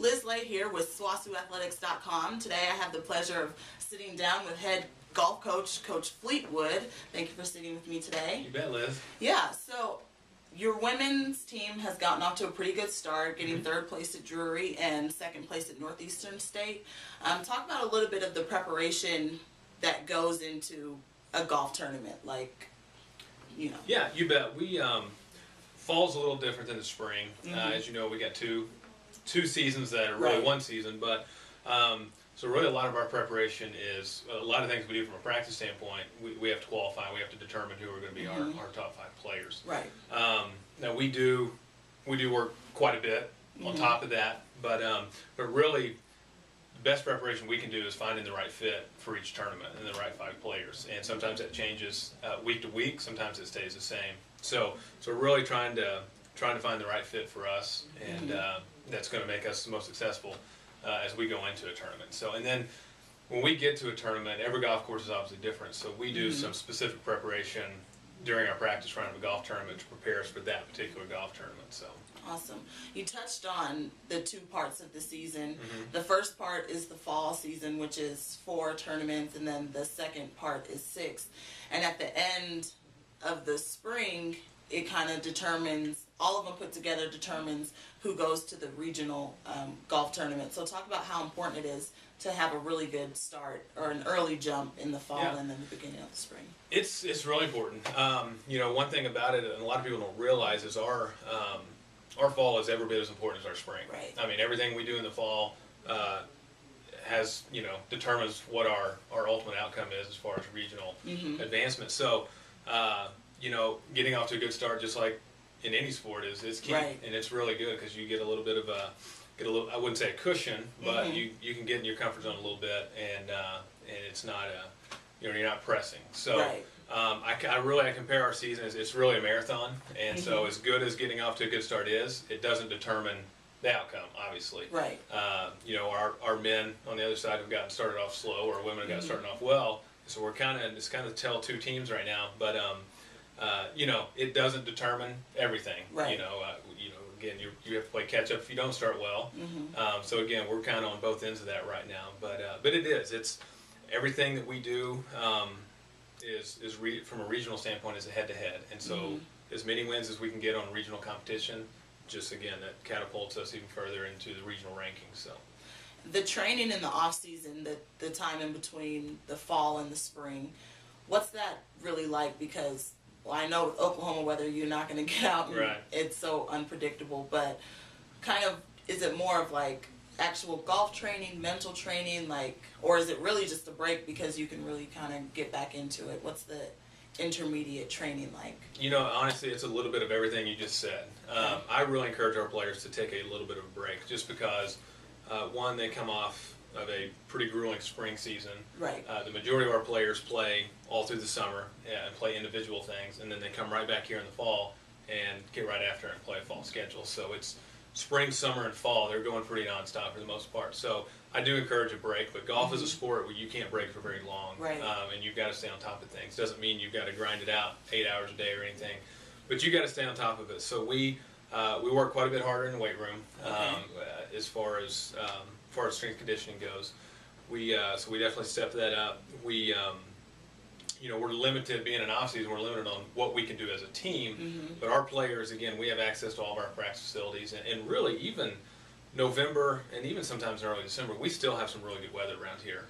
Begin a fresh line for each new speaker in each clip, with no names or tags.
Liz Lay here with SWOSUathletics.com. Today I have the pleasure of sitting down with head golf coach, Coach Fleetwood. Thank you for sitting with me today.
You bet, Liz.
Yeah, so your women's team has gotten off to a pretty good start, getting third place at Drury and second place at Northeastern State. Talk about a little bit of the preparation that goes into a golf tournament, like, you know.
Yeah, you bet. We fall's a little different than the spring. As you know, we got two seasons that are really one season, but so really a lot of our preparation is a lot of things we do from a practice standpoint. We have to qualify. We have to determine who are going to be our top 5 players.
Right.
Now we do work quite a bit on top of that, but really the best preparation we can do is finding the right fit for each tournament and the right 5 players. And sometimes that changes week to week. Sometimes it stays the same. So we're really trying to find the right fit for us, and that's going to make us the most successful as we go into a tournament. So, and then when we get to a tournament, every golf course is obviously different. So we do some specific preparation during our practice round of a golf tournament to prepare us for that particular golf tournament. So.
Awesome. You touched on the 2 parts of the season. The first part is the fall season, which is 4 tournaments, and then the second part is 6. And at the end of the spring, it kind of determines, all of them put together determines who goes to the regional golf tournament. So talk about how important it is to have a really good start or an early jump in the fall and then the beginning of the spring.
It's really important. You know, one thing about it, and a lot of people don't realize, is our fall is every bit as important as our spring.
Right.
I mean, everything we do in the fall has, you know, determines what our ultimate outcome is as far as regional advancement. So, you know, getting off to a good start, just like in any sport, is key.
Right.
And it's really good because you get a little bit of I wouldn't say a cushion, but you can get in your comfort zone a little bit, and it's not you know, you're not pressing. So.
Right.
I compare our season as it's really a marathon, and so as good as getting off to a good start is, it doesn't determine the outcome, obviously.
Right.
You know, our men on the other side have gotten started off slow, or women have gotten started off well. So we're it's kind of tell 2 teams right now, but you know, it doesn't determine everything.
Right.
You know, again, you have to play catch up if you don't start well. So again, we're kind of on both ends of that right now, but it's everything that we do. From a regional standpoint is a head-to-head, and so as many wins as we can get on regional competition, just again, that catapults us even further into the regional rankings. So
the training in the off season, the time in between the fall and the spring, what's that really like? Because, well, I know with Oklahoma weather you're not going to get out and it's so unpredictable, but kind of, is it more of like actual golf training, mental training, like, or is it really just a break because you can really kind of get back into it? What's the intermediate training like? You
know, honestly, it's a little bit of everything you just said. I really encourage our players to take a little bit of a break, just because one, they come off of a pretty grueling spring season. Right. The majority of our players play all through the summer and play individual things, and then they come right back here in the fall and get right after and play a fall schedule. So it's spring, summer, and fall, they're going pretty nonstop for the most part. So I do encourage a break, but golf is a sport where you can't break for very long. Right. And you've got to stay on top of things. Doesn't mean you've got to grind it out 8 hours a day or anything, but you got to stay on top of it. So we work quite a bit harder in the weight room as far as strength conditioning goes. So we definitely stepped that up. You know, we're limited, being an off-season, we're limited on what we can do as a team, but our players, again, we have access to all of our practice facilities, and really even November and even sometimes in early December, we still have some really good weather around here.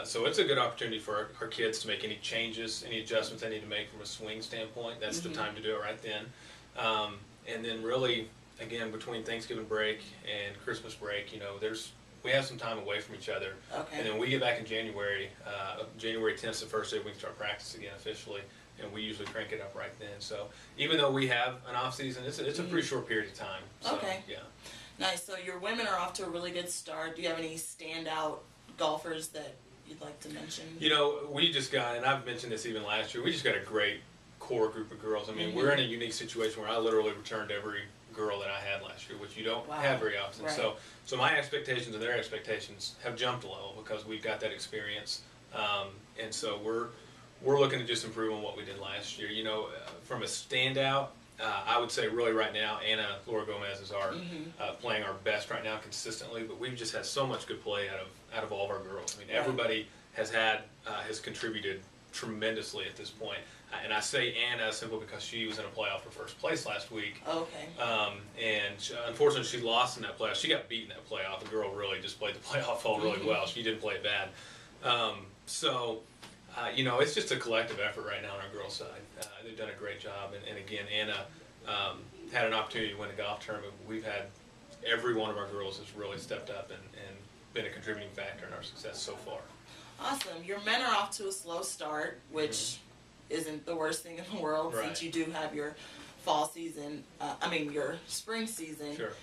So it's a good opportunity for our kids to make any changes, any adjustments they need to make from a swing standpoint. That's the time to do it right then. And then really, again, between Thanksgiving break and Christmas break, you know, we have some time away from each other. Okay. And then we get back in January. January 10th is the first day we can start practice again officially, and we usually crank it up right then. So even though we have an off season, it's a pretty short period of time. So, okay. Yeah.
Nice. So your women are off to a really good start. Do you have any standout golfers that you'd like to mention?
You know, we just got, and I've mentioned this even last year, we just got a great core group of girls. I mean, we're in a unique situation where I literally returned every girl that I had last year, which you don't have very often. Right. So my expectations and their expectations have jumped a level because we've got that experience, and so we're looking to just improve on what we did last year. You know, from a standout, I would say really right now, Anna Laura Gomez is our playing our best right now consistently. But we've just had so much good play out of all of our girls. I mean, everybody has contributed tremendously at this point. And I say Anna simply because she was in a playoff for first place last week.
Okay.
Unfortunately, she lost in that playoff. She got beat in that playoff. The girl really just played the playoff all really well. She didn't play it bad. It's just a collective effort right now on our girls' side. They've done a great job. And again, Anna had an opportunity to win a golf tournament. We've had every one of our girls has really stepped up and been a contributing factor in our success so far.
Awesome. Your men are off to a slow start, which isn't the worst thing in the world since you do have your fall season, your spring season.
Sure.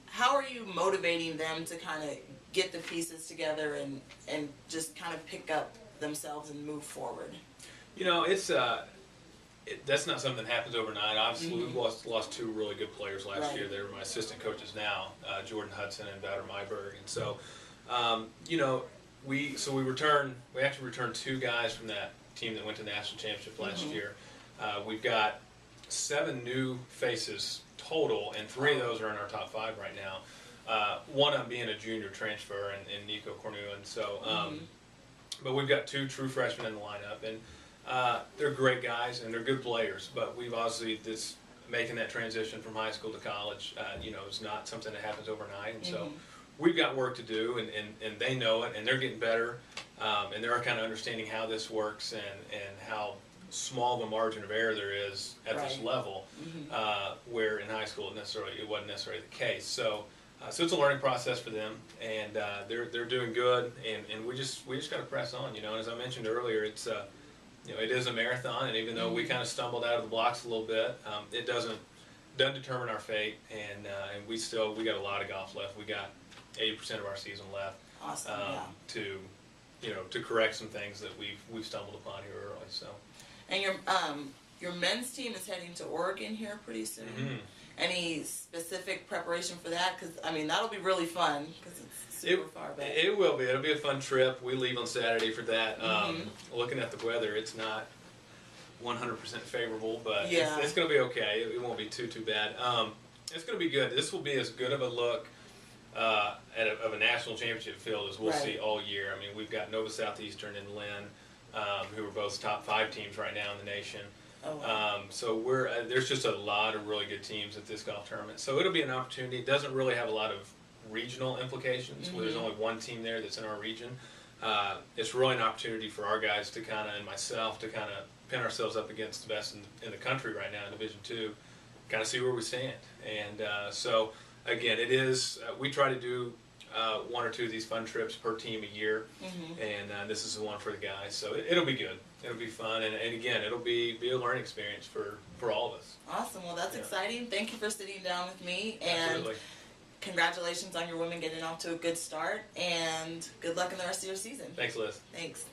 How are you motivating them to kind of get the pieces together and just kind of pick up themselves and move forward?
It's that's not something that happens overnight. Obviously, we've lost two really good players last year. They're my assistant coaches now, Jordan Hudson and Valor Myberg. And so, we actually returned two guys from that team that went to the national championship last year. We've got 7 new faces total, and 3 of those are in our top 5 right now. One of them being a junior transfer in Nico Cornu. And so, but we've got 2 true freshmen in the lineup, and they're great guys and they're good players. But we've obviously making that transition from high school to college, is not something that happens overnight. And so we've got work to do, and they know it, and they're getting better, and they're kind of understanding how this works and how small of a margin of error there is at this level, where in high school it wasn't necessarily the case. So it's a learning process for them, and they're doing good, and we just got to press on. And as I mentioned earlier, it's it is a marathon, and even though we kind of stumbled out of the blocks a little bit, it doesn't determine our fate, and we got a lot of golf left. We got 80% of our season left.
Awesome.
To correct some things that we've stumbled upon here early. So.
And your men's team is heading to Oregon here pretty soon. Any specific preparation for that? Because that'll be really fun because it's super far back.
It will be. It'll be a fun trip. We leave on Saturday for that. Looking at the weather, it's not 100% favorable, but it's going to be okay. It won't be too bad. It's going to be good. This will be as good of a look of a national championship field as we'll see all year. We've got Nova Southeastern and Lynn, who are both top 5 teams right now in the nation. Oh, wow. So there's just a lot of really good teams at this golf tournament. So it'll be an opportunity. It doesn't really have a lot of regional implications where there's only one team there that's in our region. It's really an opportunity for our guys to and myself to pin ourselves up against the best in the country right now in Division II, kind of see where we stand. And so again, it is, we try to do 1 or 2 of these fun trips per team a year, and this is the one for the guys. So it'll be good. It'll be fun, and again, it'll be a learning experience for all of us.
Awesome. Well, that's exciting. Thank you for sitting down with me, and congratulations on your women getting off to a good start, and good luck in the rest of your season.
Thanks, Liz.
Thanks.